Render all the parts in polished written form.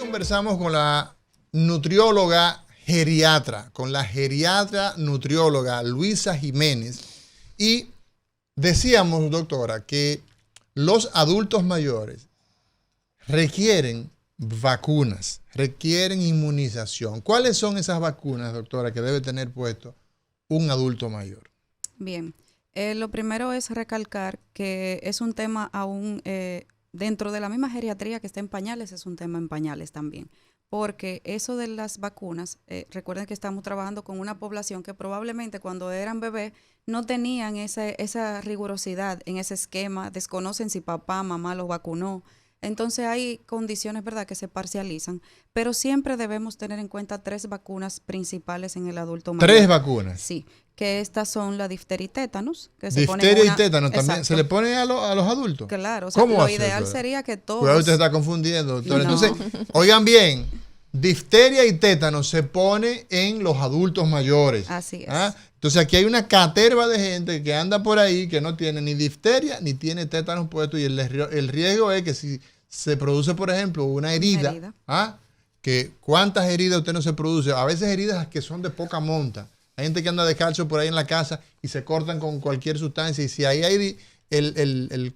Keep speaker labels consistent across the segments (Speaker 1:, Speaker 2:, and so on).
Speaker 1: conversamos con la nutrióloga geriatra, con la geriatra nutrióloga Luisa Jiménez, y decíamos, doctora, que los adultos mayores requieren vacunas, requieren inmunización. ¿Cuáles son esas vacunas, doctora, que debe tener puesto un adulto mayor?
Speaker 2: Bien, lo primero es recalcar que es un tema aún dentro de la misma geriatría que está en pañales, es un tema en pañales también. Porque eso de las vacunas, recuerden que estamos trabajando con una población que probablemente cuando eran bebés no tenían esa rigurosidad en ese esquema, desconocen si papá, mamá los vacunó. Entonces hay condiciones, ¿verdad?, que se parcializan, pero siempre debemos tener en cuenta 3 vacunas principales en el adulto mayor.
Speaker 1: 3 vacunas.
Speaker 2: Sí, que estas son la difteria y tétanos. Que
Speaker 1: Difteria y tétanos también.
Speaker 2: Exacto.
Speaker 1: ¿Se le pone a los adultos?
Speaker 2: Claro, o sea,
Speaker 1: ¿Cómo
Speaker 2: lo
Speaker 1: hace,
Speaker 2: ideal
Speaker 1: doctora?
Speaker 2: sería que todos...
Speaker 1: Cuidado, usted está confundiendo, doctora.
Speaker 2: No.
Speaker 1: Entonces, oigan bien, difteria y tétanos se pone en los adultos mayores.
Speaker 2: Así es.
Speaker 1: ¿Ah? Entonces aquí hay una caterva de gente que anda por ahí que no tiene ni difteria ni tiene tétanos puesto, y el riesgo es que si se produce, por ejemplo, una herida. ¿Ah? Que ¿cuántas heridas usted no se produce? A veces heridas que son de poca monta. Hay gente que anda descalzo por ahí en la casa y se cortan con cualquier sustancia, y si ahí hay el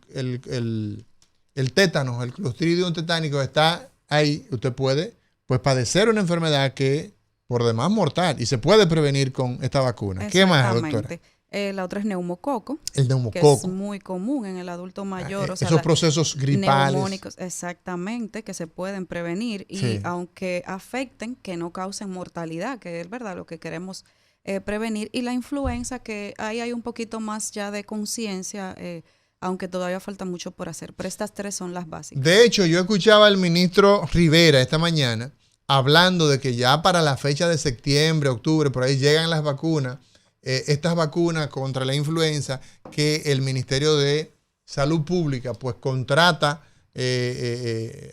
Speaker 1: tétano, el clostridium tetánico está ahí, usted puede pues padecer una enfermedad que por demás mortal, y se puede prevenir con esta vacuna. ¿Qué más, doctora?
Speaker 2: La otra es neumococo.
Speaker 1: El neumococo.
Speaker 2: Que es muy común en el adulto mayor. O sea,
Speaker 1: esos procesos gripales.
Speaker 2: Neumónicos, exactamente, que se pueden prevenir. Y sí, aunque afecten, que no causen mortalidad, que es verdad lo que queremos prevenir. Y la influenza, que ahí hay un poquito más ya de conciencia, aunque todavía falta mucho por hacer. Pero estas 3 son las básicas.
Speaker 1: De hecho, yo escuchaba al ministro Rivera esta mañana hablando de que ya para la fecha de septiembre, octubre, por ahí llegan las vacunas, estas vacunas contra la influenza que el Ministerio de Salud Pública pues contrata,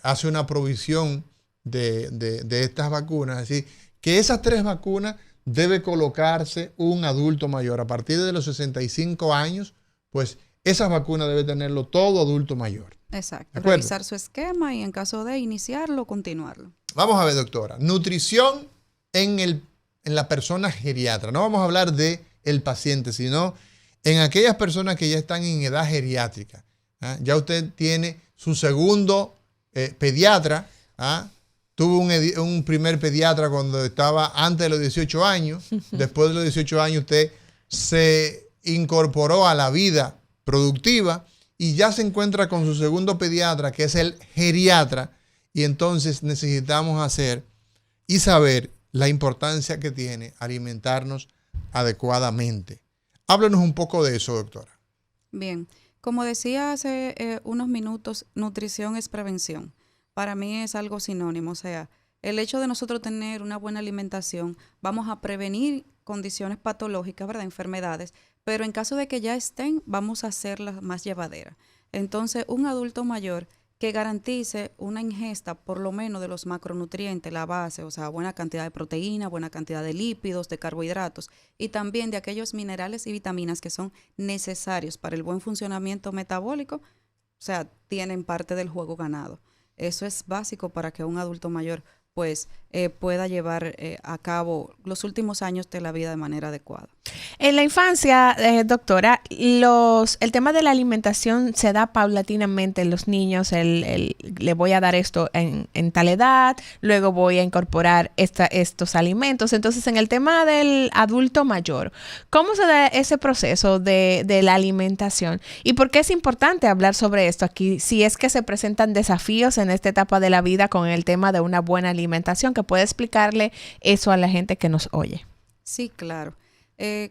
Speaker 1: hace una provisión de estas vacunas. Así que esas 3 vacunas debe colocarse un adulto mayor. A partir de los 65 años, pues esas vacunas debe tenerlo todo adulto mayor.
Speaker 2: Exacto. Revisar su esquema y en caso de iniciarlo, continuarlo.
Speaker 1: Vamos a ver, doctora. Nutrición en la persona geriatra. No vamos a hablar de el paciente, sino en aquellas personas que ya están en edad geriátrica. ¿Ah? Ya usted tiene su segundo pediatra. ¿Ah? Tuvo un primer pediatra cuando estaba antes de los 18 años. Después de los 18 años usted se incorporó a la vida productiva y ya se encuentra con su segundo pediatra, que es el geriatra, y entonces necesitamos hacer y saber la importancia que tiene alimentarnos adecuadamente. Háblenos un poco de eso, doctora.
Speaker 2: Bien, como decía hace unos minutos, nutrición es prevención. Para mí es algo sinónimo, o sea, el hecho de nosotros tener una buena alimentación, vamos a prevenir condiciones patológicas, ¿verdad?, enfermedades, pero en caso de que ya estén, vamos a hacerlas más llevaderas. Entonces, un adulto mayor que garantice una ingesta por lo menos de los macronutrientes, la base, o sea, buena cantidad de proteína, buena cantidad de lípidos, de carbohidratos, y también de aquellos minerales y vitaminas que son necesarios para el buen funcionamiento metabólico, o sea, tienen parte del juego ganado. Eso es básico para que un adulto mayor pues pueda llevar a cabo los últimos años de la vida de manera adecuada.
Speaker 3: En la infancia, doctora, el tema de la alimentación se da paulatinamente en los niños. Le voy a dar esto en tal edad, luego voy a incorporar estos alimentos. Entonces, en el tema del adulto mayor, ¿cómo se da ese proceso de la alimentación? ¿Y por qué es importante hablar sobre esto aquí? Si es que se presentan desafíos en esta etapa de la vida con el tema de una buena alimentación, que puede explicarle eso a la gente que nos oye.
Speaker 2: Sí, claro.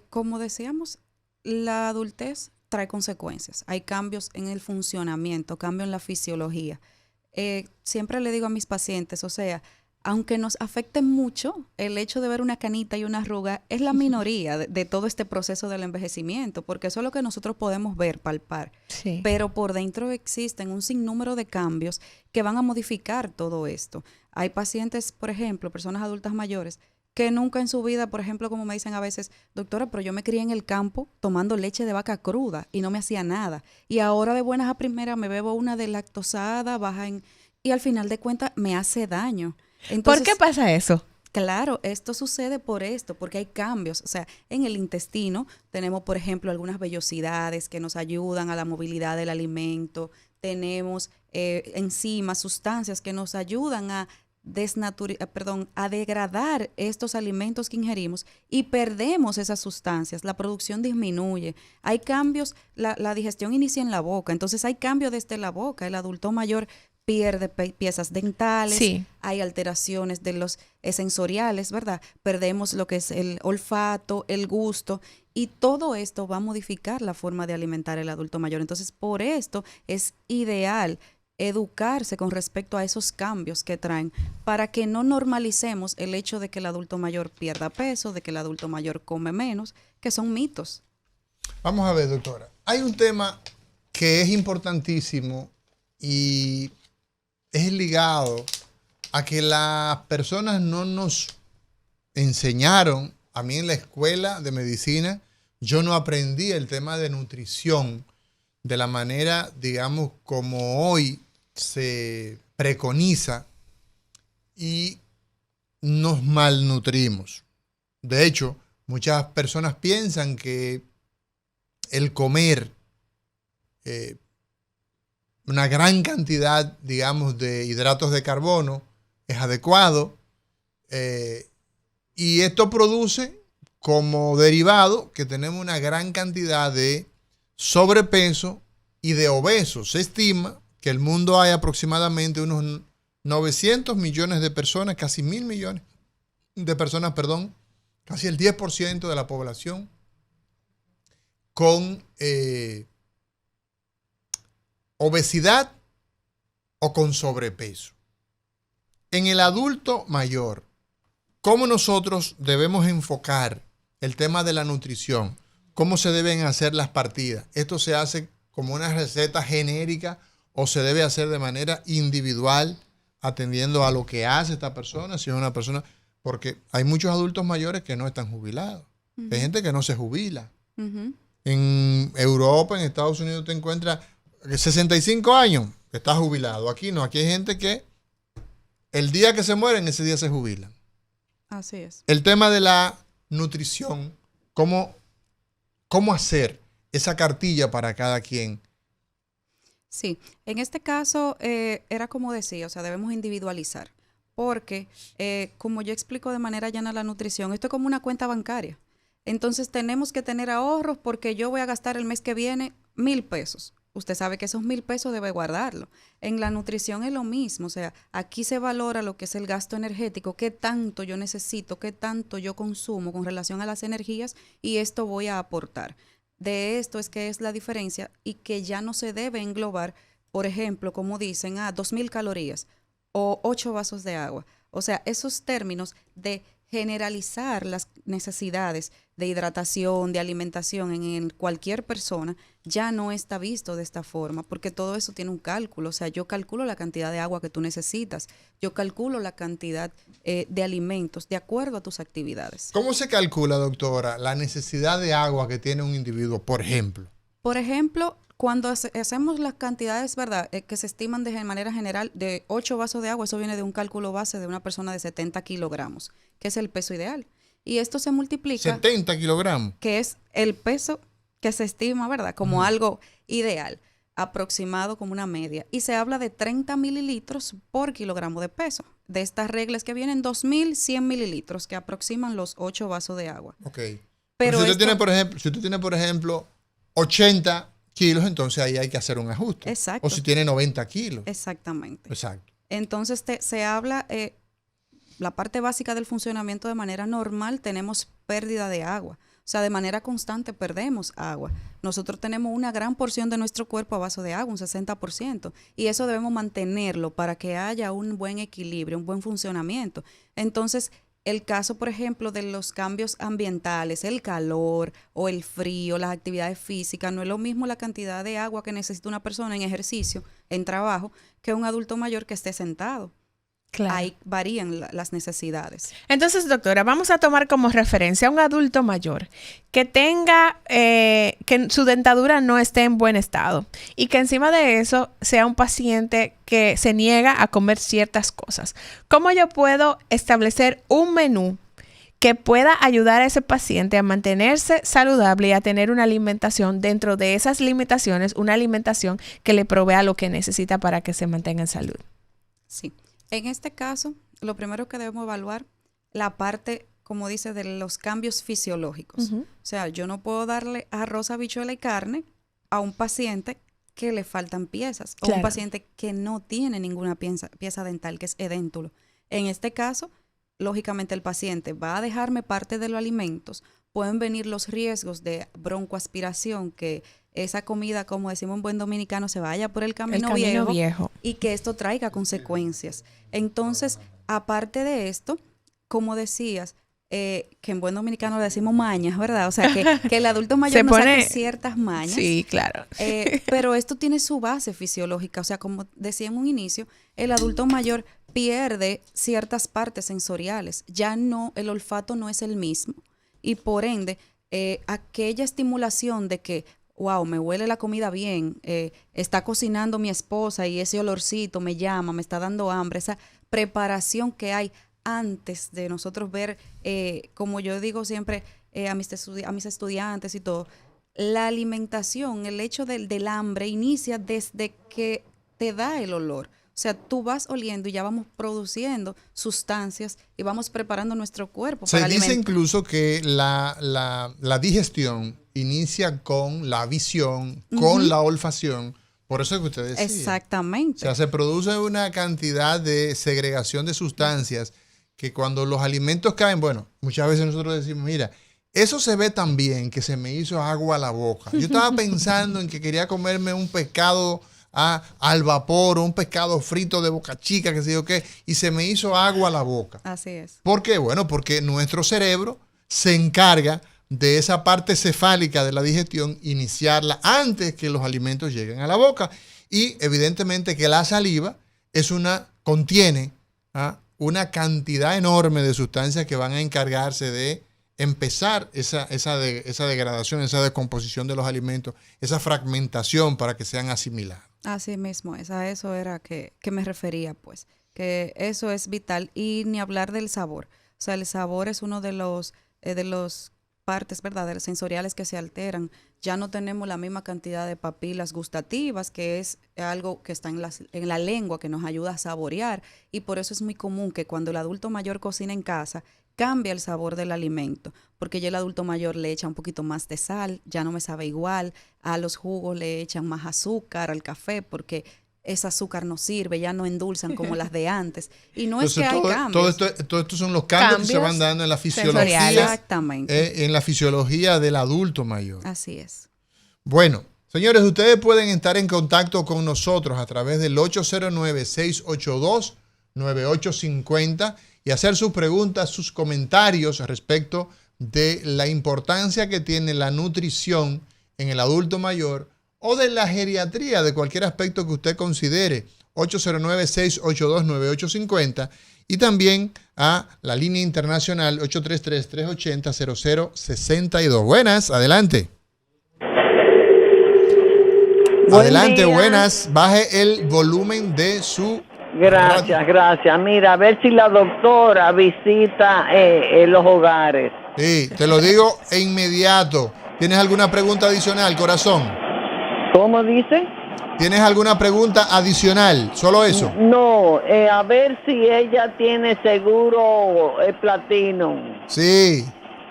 Speaker 2: Como decíamos, la adultez trae consecuencias. Hay cambios en el funcionamiento, cambios en la fisiología. Siempre le digo a mis pacientes, o sea, aunque nos afecte mucho, el hecho de ver una canita y una arruga es la minoría de todo este proceso del envejecimiento, porque eso es lo que nosotros podemos ver, palpar. Sí. Pero por dentro existen un sinnúmero de cambios que van a modificar todo esto. Hay pacientes, por ejemplo, personas adultas mayores, que nunca en su vida, por ejemplo, como me dicen a veces, doctora, pero yo me crié en el campo tomando leche de vaca cruda y no me hacía nada. Y ahora de buenas a primeras me bebo una deslactosada, baja en y al final de cuentas me hace daño.
Speaker 3: ¿Por
Speaker 2: Entonces,
Speaker 3: qué pasa eso?
Speaker 2: claro, esto sucede por esto, porque hay cambios. O sea, en el intestino tenemos, por ejemplo, algunas vellosidades que nos ayudan a la movilidad del alimento. Tenemos enzimas, sustancias que nos ayudan a a degradar estos alimentos que ingerimos y perdemos esas sustancias. La producción disminuye. Hay cambios, la digestión inicia en la boca, entonces hay cambios desde la boca. El adulto mayor pierde piezas dentales,
Speaker 3: Sí.
Speaker 2: hay alteraciones de los sensoriales, ¿verdad? Perdemos lo que es el olfato, el gusto, y todo esto va a modificar la forma de alimentar el adulto mayor. Entonces, por esto es ideal educarse con respecto a esos cambios que traen para que no normalicemos el hecho de que el adulto mayor pierda peso, de que el adulto mayor come menos, que son mitos.
Speaker 1: Vamos a ver, doctora. Hay un tema que es importantísimo y es ligado a que las personas no nos enseñaron. A mí en la escuela de medicina yo no aprendí el tema de nutrición de la manera, digamos, como hoy se preconiza, y nos malnutrimos. De hecho, muchas personas piensan que el comer una gran cantidad, digamos, de hidratos de carbono es adecuado, y esto produce como derivado que tenemos una gran cantidad de sobrepeso y de obesos. Se estima que en el mundo hay aproximadamente unos 900 millones de personas, casi 1.000 millones de personas, perdón, casi el 10% de la población con obesidad o con sobrepeso. En el adulto mayor, ¿cómo nosotros debemos enfocar el tema de la nutrición? ¿Cómo se deben hacer las partidas? ¿Esto se hace como una receta genérica o se debe hacer de manera individual, atendiendo a lo que hace esta persona? Si es una persona, porque hay muchos adultos mayores que no están jubilados. Hay gente que no se jubila. En Europa, en Estados Unidos, te encuentras 65 años, está jubilado. Aquí no, aquí hay gente que el día que se mueren, ese día se jubilan.
Speaker 2: Así es.
Speaker 1: El tema de la nutrición, ¿cómo hacer esa cartilla para cada quien?
Speaker 2: Sí, en este caso era como decía, o sea, debemos individualizar, porque como yo explico de manera llana la nutrición, esto es como una cuenta bancaria. Entonces tenemos que tener ahorros porque yo voy a gastar el mes que viene 1,000 pesos. Usted sabe que esos 1,000 pesos debe guardarlo. En la nutrición es lo mismo, o sea, aquí se valora lo que es el gasto energético, qué tanto yo necesito, qué tanto yo consumo con relación a las energías, y esto voy a aportar. De esto es que es la diferencia, y que ya no se debe englobar, por ejemplo, como dicen, 2,000 calorías o 8 vasos de agua. O sea, esos términos de generalizar las necesidades de hidratación, de alimentación en cualquier persona, ya no está visto de esta forma, porque todo eso tiene un cálculo. O sea, yo calculo la cantidad de agua que tú necesitas, yo calculo la cantidad de alimentos de acuerdo a tus actividades.
Speaker 1: ¿Cómo se calcula, doctora, la necesidad de agua que tiene un individuo, por ejemplo?
Speaker 2: Por ejemplo, cuando hacemos las cantidades, ¿verdad?, que se estiman de manera general de 8 vasos de agua, eso viene de un cálculo base de una persona de 70 kilogramos, que es el peso ideal. Y esto se multiplica.
Speaker 1: 70 kilogramos.
Speaker 2: Que es el peso que se estima, ¿verdad?, como algo ideal, aproximado como una media. Y se habla de 30 mililitros por kilogramo de peso. De estas reglas que vienen 2,100 mililitros, que aproximan los 8 vasos de agua.
Speaker 1: Ok.
Speaker 2: Pero
Speaker 1: si usted tiene, por ejemplo, 80 kilos, entonces ahí hay que hacer un ajuste.
Speaker 2: Exacto.
Speaker 1: O si tiene 90 kilos.
Speaker 2: Exactamente.
Speaker 1: Exacto.
Speaker 2: Entonces se habla, la parte básica del funcionamiento de manera normal, tenemos pérdida de agua. O sea, de manera constante perdemos agua. Nosotros tenemos una gran porción de nuestro cuerpo a base de agua, un 60%. Y eso debemos mantenerlo para que haya un buen equilibrio, un buen funcionamiento. Entonces, el caso, por ejemplo, de los cambios ambientales, el calor o el frío, las actividades físicas, no es lo mismo la cantidad de agua que necesita una persona en ejercicio, en trabajo, que un adulto mayor que esté sentado.
Speaker 3: Claro.
Speaker 2: ahí varían las necesidades.
Speaker 3: Entonces, doctora, vamos a tomar como referencia a un adulto mayor que tenga, que su dentadura no esté en buen estado y que encima de eso sea un paciente que se niega a comer ciertas cosas. ¿Cómo yo puedo establecer un menú que pueda ayudar a ese paciente a mantenerse saludable y a tener una alimentación dentro de esas limitaciones, una alimentación que le provea lo que necesita para que se mantenga en salud?
Speaker 2: Sí. En este caso, lo primero que debemos evaluar, la parte, como dice, de los cambios fisiológicos.
Speaker 3: Ujú.
Speaker 2: O sea, yo no puedo darle arroz, habichuela y carne a un paciente que le faltan piezas, o
Speaker 3: Claro.
Speaker 2: un paciente que no tiene ninguna pieza dental, que es edéntulo. En este caso, lógicamente el paciente va a dejarme parte de los alimentos. Pueden venir los riesgos de broncoaspiración, que esa comida, como decimos en buen dominicano, se vaya por el camino viejo y que esto traiga consecuencias. Entonces, aparte de esto, como decías, que en buen dominicano le decimos mañas, ¿verdad? O sea, que el adulto mayor no saque ciertas mañas.
Speaker 3: Sí, claro.
Speaker 2: Pero esto tiene su base fisiológica. O sea, como decía en un inicio, el adulto mayor pierde ciertas partes sensoriales. Ya no, el olfato no es el mismo. Y por ende, aquella estimulación de que, wow, me huele la comida bien, está cocinando mi esposa y ese olorcito me llama, me está dando hambre, esa preparación que hay antes de nosotros ver, como yo digo siempre a mis estudiantes y todo, la alimentación, el hecho del hambre inicia desde que te da el olor. O sea, tú vas oliendo y ya vamos produciendo sustancias y vamos preparando nuestro cuerpo para alimentar.
Speaker 1: Se dice incluso que la digestión inicia con la visión, con la olfacción. Por eso es que usted decía.
Speaker 2: Exactamente.
Speaker 1: O sea, se produce una cantidad de segregación de sustancias que cuando los alimentos caen, bueno, muchas veces nosotros decimos, mira, eso se ve tan bien que se me hizo agua a la boca. Yo estaba pensando en que quería comerme un pescado al vapor o un pescado frito de Boca Chica, que sé yo qué, y se me hizo agua a la boca.
Speaker 2: Así es.
Speaker 1: ¿Por qué? Bueno, porque nuestro cerebro se encarga de esa parte cefálica de la digestión, iniciarla antes que los alimentos lleguen a la boca. Y evidentemente que la saliva contiene una cantidad enorme de sustancias que van a encargarse de empezar esa degradación, esa descomposición de los alimentos, esa fragmentación para que sean asimilados.
Speaker 2: Así mismo es, a eso era que me refería, pues, que eso es vital y ni hablar del sabor. O sea, el sabor es uno de los partes, ¿verdad?, de los sensoriales que se alteran. Ya no tenemos la misma cantidad de papilas gustativas, que es algo que está en la lengua, que nos ayuda a saborear, y por eso es muy común que cuando el adulto mayor cocina en casa, cambia el sabor del alimento, porque ya el adulto mayor le echa un poquito más de sal, ya no me sabe igual, a los jugos le echan más azúcar, al café, porque ese azúcar no sirve, ya no endulzan como las de antes. Y no
Speaker 1: Entonces,
Speaker 2: es que hay cambios.
Speaker 1: Todo esto son los cambios que se van dando en la fisiología.
Speaker 2: Exactamente.
Speaker 1: En la fisiología del adulto mayor.
Speaker 2: Así es.
Speaker 1: Bueno, señores, ustedes pueden estar en contacto con nosotros a través del 809-682-9850 y hacer sus preguntas, sus comentarios respecto de la importancia que tiene la nutrición en el adulto mayor o de la geriatría, de cualquier aspecto que usted considere. 809-682-9850 y también a la línea internacional 833-380-0062. Buenas, adelante. Adelante, buenas. Baje el volumen de su...
Speaker 4: Gracias. Mira, a ver si la doctora visita los hogares.
Speaker 1: Sí, te lo digo de inmediato. ¿Tienes alguna pregunta adicional, corazón?
Speaker 4: ¿Cómo dice?
Speaker 1: ¿Tienes alguna pregunta adicional? ¿Solo eso?
Speaker 4: No, a ver si ella tiene seguro platino.
Speaker 1: Sí,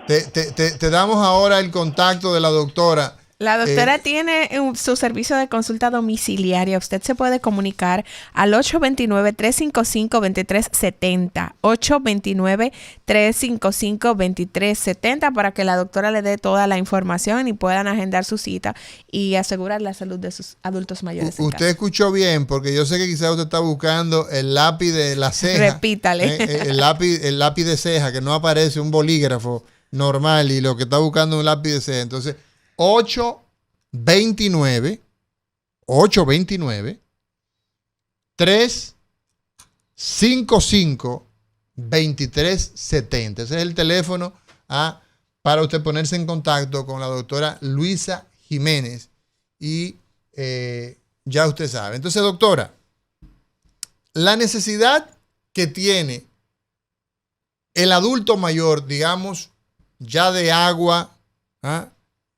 Speaker 1: te damos ahora el contacto de la doctora.
Speaker 3: La doctora tiene su servicio de consulta domiciliaria. Usted se puede comunicar al 829-355-2370. 829-355-2370 para que la doctora le dé toda la información y puedan agendar su cita y asegurar la salud de sus adultos mayores.
Speaker 1: Usted escuchó bien, porque yo sé que quizás usted está buscando el lápiz de la ceja.
Speaker 3: Repítale.
Speaker 1: El lápiz de ceja, que no aparece un bolígrafo normal y lo que está buscando es un lápiz de ceja. Entonces, 829 355 552370. Ese es el teléfono para usted ponerse en contacto con la doctora Luisa Jiménez. Y ya usted sabe. Entonces, doctora, la necesidad que tiene el adulto mayor, digamos, ya de agua,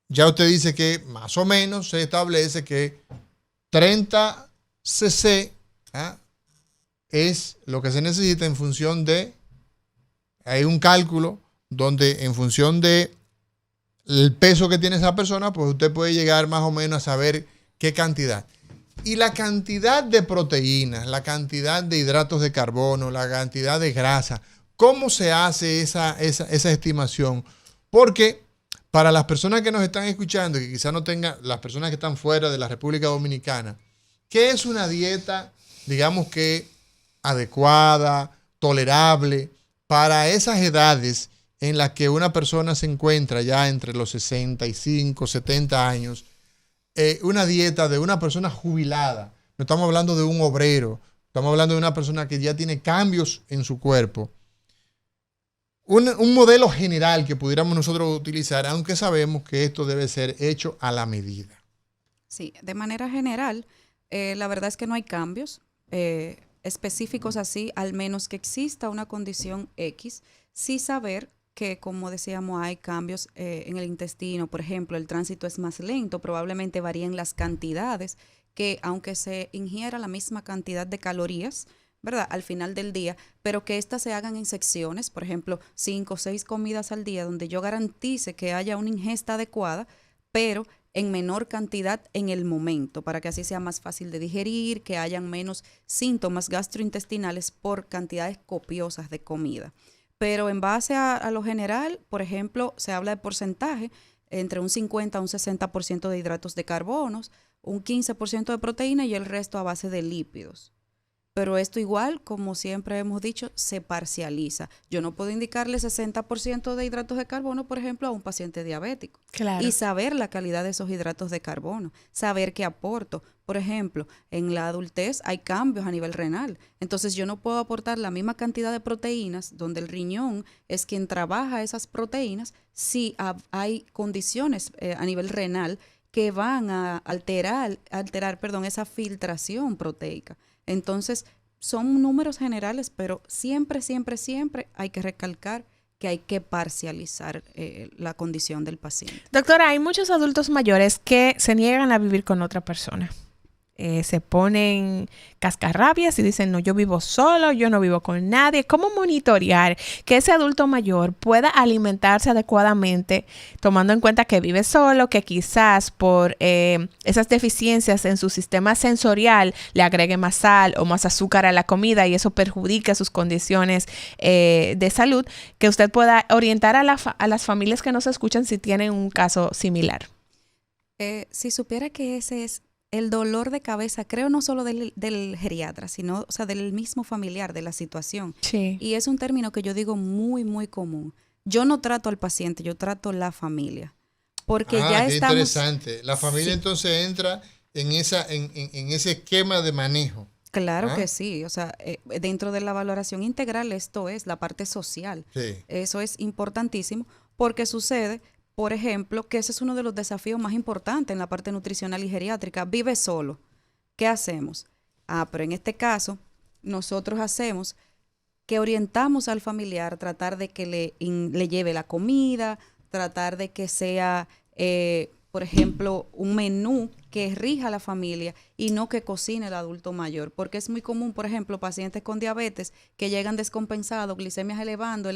Speaker 1: ya usted dice que más o menos se establece que 30 cc es lo que se necesita en función de, hay un cálculo donde en función de el peso que tiene esa persona, pues usted puede llegar más o menos a saber qué cantidad. Y la cantidad de proteínas, la cantidad de hidratos de carbono, la cantidad de grasa, ¿cómo se hace esa estimación? Porque para las personas que nos están escuchando, que quizás no tengan, las personas que están fuera de la República Dominicana, ¿qué es una dieta, digamos que adecuada, tolerable, para esas edades en las que una persona se encuentra ya entre los 65, 70 años? Una dieta de una persona jubilada. No estamos hablando de un obrero, estamos hablando de una persona que ya tiene cambios en su cuerpo. Un modelo general que pudiéramos nosotros utilizar, aunque sabemos que esto debe ser hecho a la medida.
Speaker 2: Sí, de manera general, la verdad es que no hay cambios específicos así, al menos que exista una condición X, sí saber que, como decíamos, hay cambios en el intestino. Por ejemplo, el tránsito es más lento, probablemente varíen las cantidades, que aunque se ingiera la misma cantidad de calorías, ¿verdad?, al final del día, pero que éstas se hagan en secciones, por ejemplo, 5 o 6 comidas al día, donde yo garantice que haya una ingesta adecuada, pero en menor cantidad en el momento, para que así sea más fácil de digerir, que hayan menos síntomas gastrointestinales por cantidades copiosas de comida. Pero en base a lo general, por ejemplo, se habla de porcentaje, entre un 50 a un 60% de hidratos de carbonos, un 15% de proteína y el resto a base de lípidos. Pero esto igual, como siempre hemos dicho, se parcializa. Yo no puedo indicarle 60% de hidratos de carbono, por ejemplo, a un paciente diabético.
Speaker 3: Claro.
Speaker 2: Y saber la calidad de esos hidratos de carbono, saber qué aporto. Por ejemplo, en la adultez hay cambios a nivel renal. Entonces yo no puedo aportar la misma cantidad de proteínas, donde el riñón es quien trabaja esas proteínas, si hay condiciones a nivel renal que van a alterar esa filtración proteica. Entonces, son números generales, pero siempre hay que recalcar que hay que parcializar la condición del paciente.
Speaker 3: Doctora, hay muchos adultos mayores que se niegan a vivir con otra persona. Se ponen cascarrabias y dicen, no, yo vivo solo, yo no vivo con nadie. ¿Cómo monitorear que ese adulto mayor pueda alimentarse adecuadamente, tomando en cuenta que vive solo, que quizás por esas deficiencias en su sistema sensorial le agregue más sal o más azúcar a la comida y eso perjudica sus condiciones de salud? Que usted pueda orientar a las familias que nos escuchan si tienen un caso similar.
Speaker 2: Si supiera que ese es el dolor de cabeza, creo, no solo del geriatra, sino, o sea, del mismo familiar, de la situación.
Speaker 3: Sí.
Speaker 2: Y es un término que yo digo muy, muy común. Yo no trato al paciente, yo trato la familia. Porque ya
Speaker 1: qué
Speaker 2: estamos...
Speaker 1: interesante. La familia
Speaker 2: sí.
Speaker 1: Entonces entra en ese esquema de manejo.
Speaker 2: Claro que sí. O sea, dentro de la valoración integral esto es la parte social.
Speaker 1: Sí.
Speaker 2: Eso es importantísimo porque sucede... Por ejemplo, que ese es uno de los desafíos más importantes en la parte nutricional y geriátrica. Vive solo. ¿Qué hacemos? Pero en este caso, nosotros hacemos que orientamos al familiar, tratar de que le lleve la comida, tratar de que sea, por ejemplo, un menú que rija a la familia y no que cocine el adulto mayor. Porque es muy común, por ejemplo, pacientes con diabetes que llegan descompensados, glicemias elevando,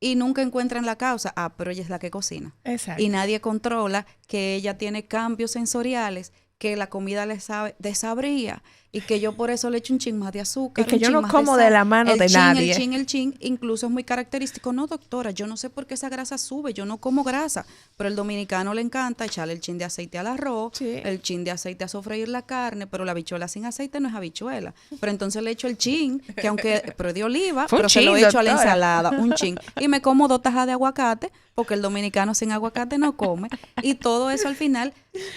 Speaker 2: y nunca encuentran la causa. Pero ella es la que cocina.
Speaker 3: Exacto.
Speaker 2: Y nadie controla que ella tiene cambios sensoriales, que la comida le sabe, desabría, y que yo por eso le echo un chin más de azúcar.
Speaker 3: Y que yo no como de la mano de nadie.
Speaker 2: El chin, incluso es muy característico. No, doctora, yo no sé por qué esa grasa sube, yo no como grasa, pero el dominicano le encanta echarle el chin de aceite al arroz,
Speaker 3: sí,
Speaker 2: el chin de aceite a sofreír la carne, pero la habichuela sin aceite no es habichuela. Pero entonces le echo el chin, que aunque, pero de oliva, pero se lo echo a la ensalada, un chin. Y me como 2 tajas de aguacate, porque el dominicano sin aguacate no come. Y todo eso al final,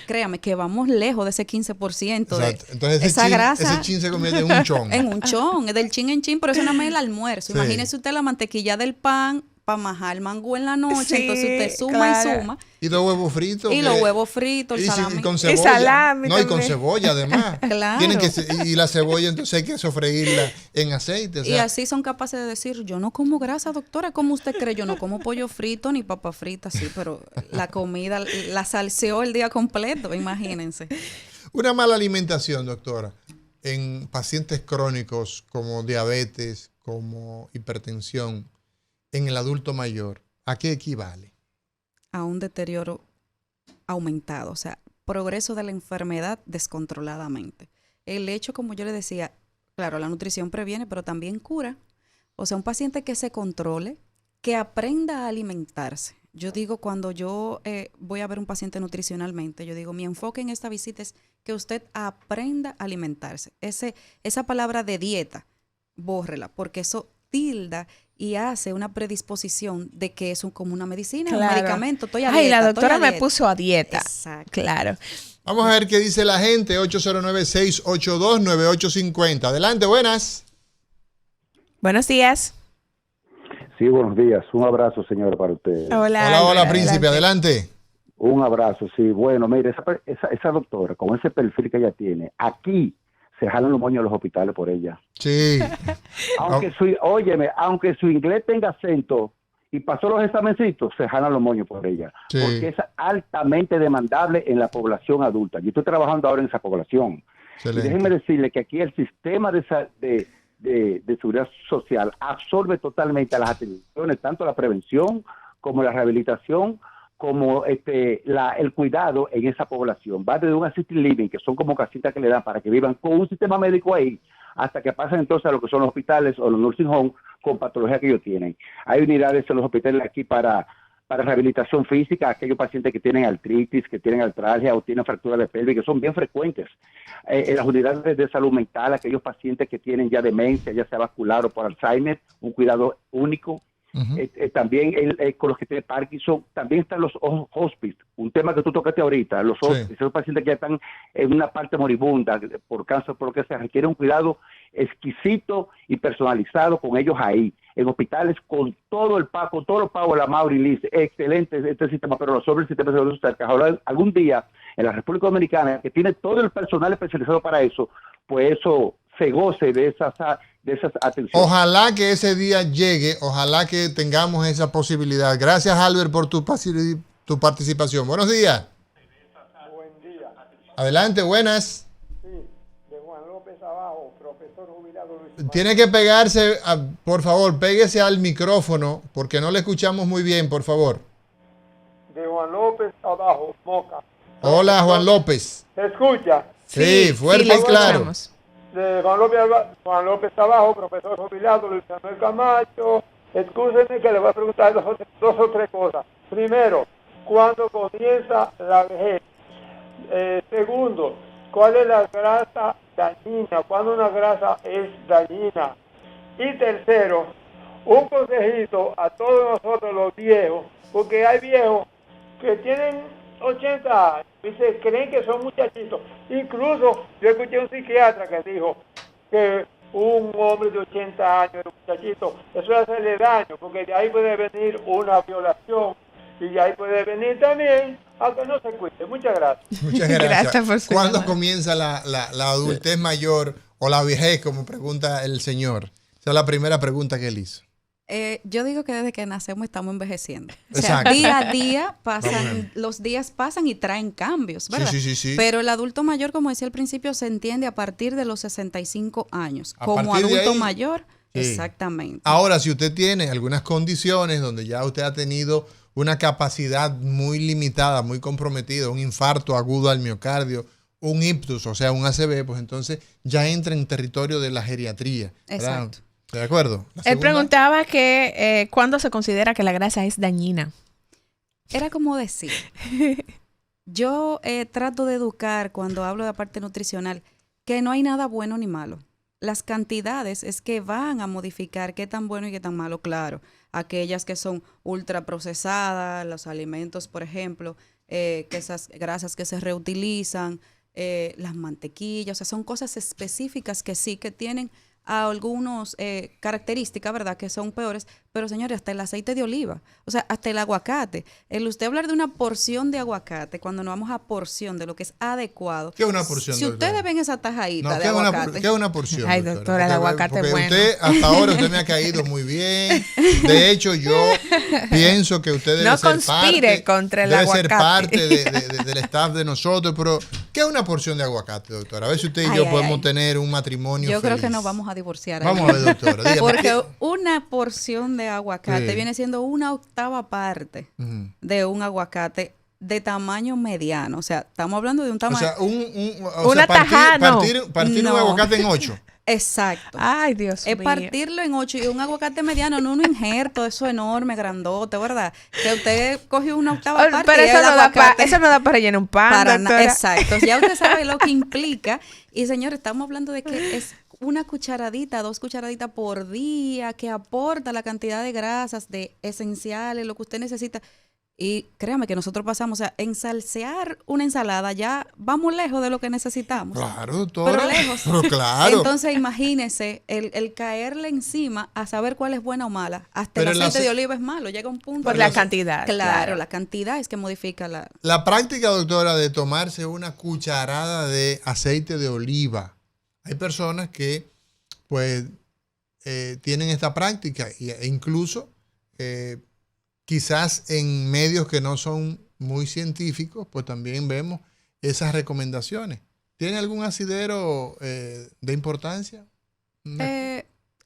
Speaker 2: créame, que vamos lejos de ese 15% de
Speaker 1: Entonces,
Speaker 2: esa grasa grasa.
Speaker 1: Ese chin se convierte en un chon.
Speaker 2: En un chon, del chin en chin, pero eso nada más es el almuerzo.
Speaker 1: Sí.
Speaker 2: Imagínese usted la mantequilla del pan para majar el mangú en la noche,
Speaker 3: Sí,
Speaker 2: entonces usted suma
Speaker 3: claro.
Speaker 2: y suma.
Speaker 1: Y los huevos fritos.
Speaker 2: Y los huevos fritos, el
Speaker 1: y
Speaker 2: salami.
Speaker 1: con
Speaker 3: Y
Speaker 1: cebolla.
Speaker 3: salami
Speaker 1: No, y con
Speaker 3: también.
Speaker 1: cebolla además.
Speaker 2: Claro.
Speaker 1: Tienen y la cebolla entonces hay que sofreírla en aceite. O
Speaker 2: Y
Speaker 1: sea,
Speaker 2: así son capaces de decir, yo no como grasa, doctora, ¿cómo usted cree? Yo no como pollo frito ni papa frita, sí, pero la comida la salseó el día completo, imagínense.
Speaker 1: una mala alimentación, doctora, en pacientes crónicos como diabetes, como hipertensión, en el adulto mayor, ¿a qué equivale?
Speaker 2: A un deterioro aumentado, o sea, progreso de la enfermedad descontroladamente. El hecho, como yo le decía, claro, la nutrición previene, pero también cura. O sea, un paciente que se controle, que aprenda a alimentarse. Yo digo, cuando yo voy a ver un paciente nutricionalmente, yo digo, mi enfoque en esta visita es que usted aprenda a alimentarse. Esa palabra de dieta, bórrela, porque eso tilda y hace una predisposición de que es como una medicina, un
Speaker 3: Claro.
Speaker 2: medicamento. Estoy a
Speaker 3: Ay,
Speaker 2: dieta,
Speaker 3: la
Speaker 2: estoy
Speaker 3: doctora
Speaker 2: a
Speaker 3: me
Speaker 2: dieta.
Speaker 3: puso a dieta.
Speaker 2: Exacto.
Speaker 3: Claro.
Speaker 1: Vamos a ver qué dice la gente, 809-682-9850. Adelante, buenas.
Speaker 3: Buenos días.
Speaker 5: Sí, buenos días. Un abrazo, señor, para usted.
Speaker 3: Hola,
Speaker 1: Hola,
Speaker 3: Albert,
Speaker 1: príncipe, adelante.
Speaker 5: Un abrazo, sí. Bueno, mire, esa doctora, con ese perfil que ella tiene, aquí se jalan los moños de los hospitales por ella.
Speaker 1: Sí.
Speaker 5: Aunque su inglés tenga acento y pasó los examencitos, se jalan los moños por ella.
Speaker 1: Sí.
Speaker 5: Porque es altamente demandable en la población adulta. Yo estoy trabajando ahora en esa población.
Speaker 1: Excelente.
Speaker 5: Y déjenme decirle que aquí el sistema de seguridad social absorbe totalmente a las atenciones, tanto la prevención como la rehabilitación, como el cuidado en esa población. Va desde un assisted living, que son como casitas que le dan para que vivan con un sistema médico ahí, hasta que pasen entonces a lo que son los hospitales o los nursing homes con patología que ellos tienen. Hay unidades en los hospitales aquí para rehabilitación física, aquellos pacientes que tienen artritis, que tienen artralgia o tienen fractura de pelvis, que son bien frecuentes. En las unidades de salud mental, aquellos pacientes que tienen ya demencia, ya sea vascular o por Alzheimer, un cuidado único.
Speaker 1: Ujú.
Speaker 5: También con los que tienen Parkinson, también están los hospice, un tema que tú tocaste ahorita, los hospice, esos pacientes que ya están en una parte moribunda por cáncer, por lo que sea, requiere un cuidado exquisito y personalizado con ellos ahí, en hospitales con todo el pago, con todos los pagos de la Mauri Liz, excelente este sistema, pero sobre el sistema de salud social, que ojalá algún día en la República Dominicana, que tiene todo el personal especializado para eso, pues eso se goce de esas atenciones.
Speaker 1: Ojalá que ese día llegue, ojalá que tengamos esa posibilidad. Gracias, Albert, por tu participación. Buenos días.
Speaker 6: Buen día.
Speaker 1: Adelante, buenas.
Speaker 6: Sí, de Juan López abajo, profesor jubilado Luis.
Speaker 1: Tiene que pegarse, por favor, péguese al micrófono, porque no le escuchamos muy bien, por favor.
Speaker 6: De Juan López abajo, Moca.
Speaker 1: Hola, Juan López.
Speaker 6: ¿Se escucha?
Speaker 1: Sí, fuerte
Speaker 3: le
Speaker 1: y claro.
Speaker 3: escuchamos.
Speaker 6: De Juan López abajo, profesor jubilado Luis Manuel Camacho. Excúsenme que le voy a preguntar dos o tres cosas. Primero, ¿cuándo comienza la vejez? Segundo, ¿cuál es la grasa dañina? ¿Cuándo una grasa es dañina? Y tercero, un consejito a todos nosotros los viejos, porque hay viejos que tienen 80 años y se creen que son muchachitos. Incluso yo escuché a un psiquiatra que dijo que un hombre de 80 años era un muchachito, eso es hacerle daño, porque de ahí puede venir una violación y de ahí puede venir también a que no se cuide. Muchas gracias.
Speaker 1: Muchas gracias.
Speaker 3: Gracias por su
Speaker 1: ¿Cuándo
Speaker 3: llamada.
Speaker 1: comienza la adultez mayor o la vejez, como pregunta el señor? Esa es la primera pregunta que él hizo.
Speaker 2: Yo digo que desde que nacemos estamos envejeciendo. O sea,
Speaker 1: Exacto.
Speaker 2: día a día
Speaker 1: Vamos a
Speaker 2: pasan,
Speaker 1: ver.
Speaker 2: los días pasan y traen cambios, ¿verdad?
Speaker 1: Sí.
Speaker 2: Pero el adulto mayor, como decía al principio, se entiende a partir de los 65 años.
Speaker 1: A
Speaker 2: Como
Speaker 1: partir de
Speaker 2: adulto
Speaker 1: ahí,
Speaker 2: mayor,
Speaker 1: sí.
Speaker 2: exactamente.
Speaker 1: Ahora, si usted tiene algunas condiciones donde ya usted ha tenido una capacidad muy limitada, muy comprometida, un infarto agudo al miocardio, un ictus, o sea, un ACV, pues entonces ya entra en territorio de la geriatría. ¿Verdad?
Speaker 2: Exacto.
Speaker 1: ¿De acuerdo? La
Speaker 3: Él
Speaker 1: segunda.
Speaker 3: preguntaba que cuándo se considera que la grasa es dañina.
Speaker 2: Era como decir, yo trato de educar cuando hablo de la parte nutricional que no hay nada bueno ni malo. Las cantidades es que van a modificar qué tan bueno y qué tan malo, claro. Aquellas que son ultraprocesadas, los alimentos, por ejemplo, que esas grasas que se reutilizan, las mantequillas, o sea, son cosas específicas que sí que tienen algunos características, ¿verdad?, que son peores, pero señores, hasta el aceite de oliva, o sea, hasta el aguacate. El usted hablar de una porción de aguacate, cuando nos vamos a porción de lo que es adecuado.
Speaker 1: ¿Qué es una porción?
Speaker 2: Si ustedes ven esa tajadita de aguacate.
Speaker 1: ¿Qué es una porción?
Speaker 3: Ay, doctora, el aguacate es bueno.
Speaker 1: Usted, hasta ahora, usted me ha caído muy bien. De hecho, yo pienso que usted debe
Speaker 3: no
Speaker 1: ser
Speaker 3: conspire
Speaker 1: parte,
Speaker 3: contra el
Speaker 1: debe
Speaker 3: aguacate.
Speaker 1: ser parte del staff de nosotros, pero ¿qué es una porción de aguacate, doctora? A ver si usted y yo podemos tener un matrimonio
Speaker 2: Yo
Speaker 1: feliz.
Speaker 2: creo que nos vamos a divorciar.
Speaker 1: Vamos a ver, doctora. Dígame.
Speaker 2: Porque una porción de aguacate
Speaker 1: Sí.
Speaker 2: viene siendo una octava parte de un aguacate de tamaño mediano. O sea, estamos hablando de un
Speaker 1: O
Speaker 2: tamaño...
Speaker 1: sea,
Speaker 3: Una tajada, no.
Speaker 1: partir
Speaker 2: No.
Speaker 1: un aguacate en 8.
Speaker 2: Exacto.
Speaker 3: Ay, Dios
Speaker 2: Es
Speaker 3: mío.
Speaker 2: partirlo en 8 y un aguacate mediano, no un injerto, eso enorme, grandote, ¿verdad? Que usted cogió una octava parte
Speaker 3: Pero
Speaker 2: y
Speaker 3: eso
Speaker 2: el
Speaker 3: no, da
Speaker 2: aguacate
Speaker 3: eso no da para rellenar un pan,
Speaker 2: para
Speaker 3: doctora.
Speaker 2: exacto. Ya usted sabe lo que implica. Y señores, estamos hablando de que es una cucharadita, 2 cucharaditas por día que aporta la cantidad de grasas, de esenciales, lo que usted necesita. Y créame que nosotros pasamos, o sea, en salsear una ensalada ya vamos lejos de lo que necesitamos.
Speaker 1: Claro, doctora.
Speaker 2: Pero lejos.
Speaker 1: Pero claro.
Speaker 2: Entonces, imagínese el caerle encima a saber cuál es buena o mala. Hasta
Speaker 1: Pero
Speaker 2: el
Speaker 1: el
Speaker 2: aceite
Speaker 1: ace-
Speaker 2: de oliva es malo, llega un punto.
Speaker 3: Por la cantidad.
Speaker 2: Claro, la cantidad es que modifica la...
Speaker 1: La práctica, doctora, de tomarse una cucharada de aceite de oliva. Hay personas que, pues, tienen esta práctica e incluso quizás en medios que no son muy científicos, pues también vemos esas recomendaciones. ¿Tiene algún asidero de importancia?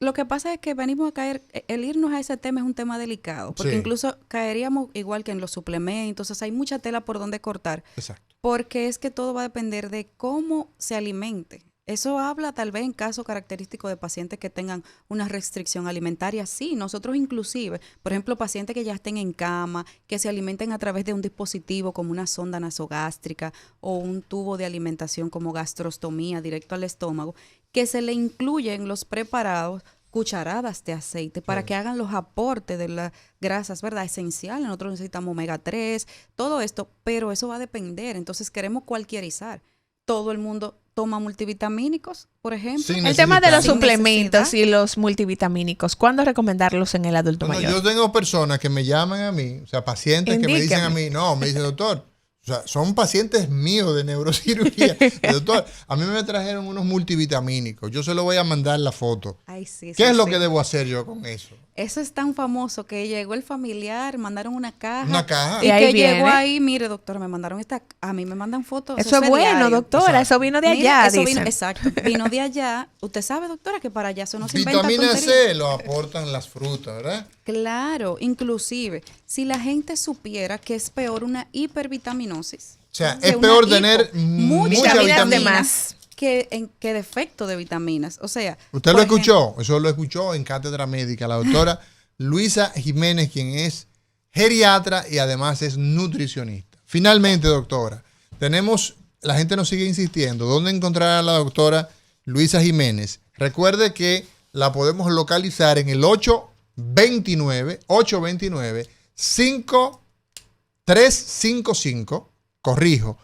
Speaker 2: Lo que pasa es que venimos a caer, el irnos a ese tema es un tema delicado, porque
Speaker 1: Sí.
Speaker 2: incluso caeríamos igual que en los suplementos, o sea, hay mucha tela por donde cortar,
Speaker 1: Exacto.
Speaker 2: porque es que todo va a depender de cómo se alimente. Eso habla tal vez en caso característico de pacientes que tengan una restricción alimentaria. Sí, nosotros inclusive, por ejemplo, pacientes que ya estén en cama, que se alimenten a través de un dispositivo como una sonda nasogástrica o un tubo de alimentación como gastrostomía directo al estómago, que se le incluyen los preparados cucharadas de aceite para que hagan los aportes de las grasas, ¿verdad? Esenciales. Nosotros necesitamos omega 3, todo esto, pero eso va a depender. Entonces queremos cualquierizar. Todo el mundo toma multivitamínicos, por ejemplo.
Speaker 1: Sin
Speaker 3: El tema de los
Speaker 2: Sin
Speaker 3: suplementos
Speaker 2: necesidad.
Speaker 3: y los multivitamínicos, ¿cuándo recomendarlos en el adulto
Speaker 1: Bueno,
Speaker 3: mayor?
Speaker 1: yo tengo personas que me llaman a mí, o sea, pacientes que me dicen a mí, no, me dicen, doctor, o sea, son pacientes míos de neurocirugía. Doctor, a mí me trajeron unos multivitamínicos, yo se lo voy a mandar la foto.
Speaker 2: Ay, sí,
Speaker 1: ¿Qué
Speaker 2: sí,
Speaker 1: es lo
Speaker 2: sí.
Speaker 1: que debo hacer yo con eso?
Speaker 2: Eso es tan famoso que llegó el familiar, mandaron una caja.
Speaker 1: Una caja.
Speaker 2: Y
Speaker 3: Y ahí
Speaker 2: que llegó
Speaker 3: viene.
Speaker 2: ahí, mire, doctor, me mandaron a mí me mandan fotos.
Speaker 3: Eso es
Speaker 2: es
Speaker 3: bueno,
Speaker 2: diario.
Speaker 3: doctora.
Speaker 1: Exacto.
Speaker 3: Eso vino de
Speaker 2: Mira,
Speaker 3: allá,
Speaker 2: eso
Speaker 3: dicen.
Speaker 2: exacto, vino de allá. Usted sabe, doctora, que para allá eso no se inventa
Speaker 1: Vitamina
Speaker 2: tonterías.
Speaker 1: C lo aportan las frutas, ¿verdad?
Speaker 2: Claro, inclusive, si la gente supiera que es peor una hipervitaminosis.
Speaker 1: O sea,
Speaker 2: que
Speaker 1: es
Speaker 2: una
Speaker 1: peor
Speaker 2: hipo,
Speaker 1: tener mucha
Speaker 3: vitaminas
Speaker 1: vitamina.
Speaker 3: de más.
Speaker 2: que defecto de vitaminas. O sea,
Speaker 1: ¿Usted
Speaker 2: por
Speaker 1: lo escuchó? Eso lo escuchó en Cátedra Médica, la doctora Luisa Jiménez, quien es geriatra y además es nutricionista. Finalmente, doctora, la gente nos sigue insistiendo, ¿dónde encontrar a la doctora Luisa Jiménez? Recuerde que la podemos localizar en el 829-5355, corrijo,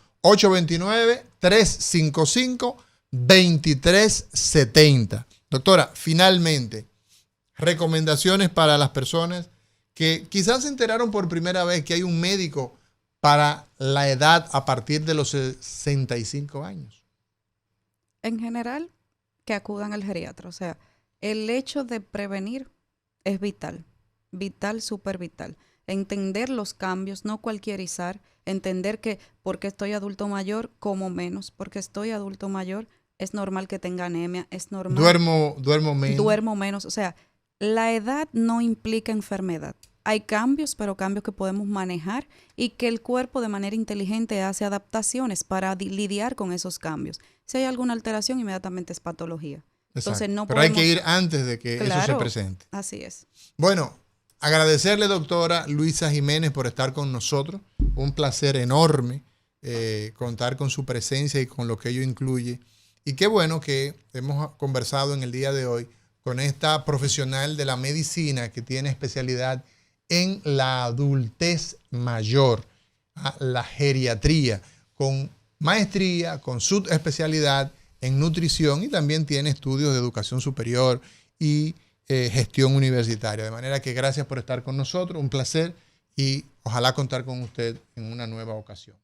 Speaker 1: 829-355-2370. Doctora, finalmente, recomendaciones para las personas que quizás se enteraron por primera vez que hay un médico para la edad a partir de los 65 años.
Speaker 2: En general, que acudan al geriatra. O sea, el hecho de prevenir es vital. Vital, súper vital. Entender los cambios, no cualquierizar. Entender que porque estoy adulto mayor, como menos. Porque estoy adulto mayor, es normal que tenga anemia, es normal.
Speaker 1: Duermo menos.
Speaker 2: Duermo menos. O sea, la edad no implica enfermedad. Hay cambios, pero cambios que podemos manejar y que el cuerpo de manera inteligente hace adaptaciones para lidiar con esos cambios. Si hay alguna alteración, inmediatamente es patología. Entonces no
Speaker 1: Pero hay
Speaker 2: podemos...
Speaker 1: que ir antes de que eso se
Speaker 2: Claro,
Speaker 1: presente.
Speaker 2: así es.
Speaker 1: Bueno, agradecerle, doctora Luisa Jiménez, por estar con nosotros. Un placer enorme contar con su presencia y con lo que ello incluye. Y qué bueno que hemos conversado en el día de hoy con esta profesional de la medicina que tiene especialidad en la adultez mayor, la geriatría, con maestría, con subespecialidad en nutrición y también tiene estudios de educación superior y gestión universitaria. De manera que gracias por estar con nosotros, un placer y ojalá contar con usted en una nueva ocasión.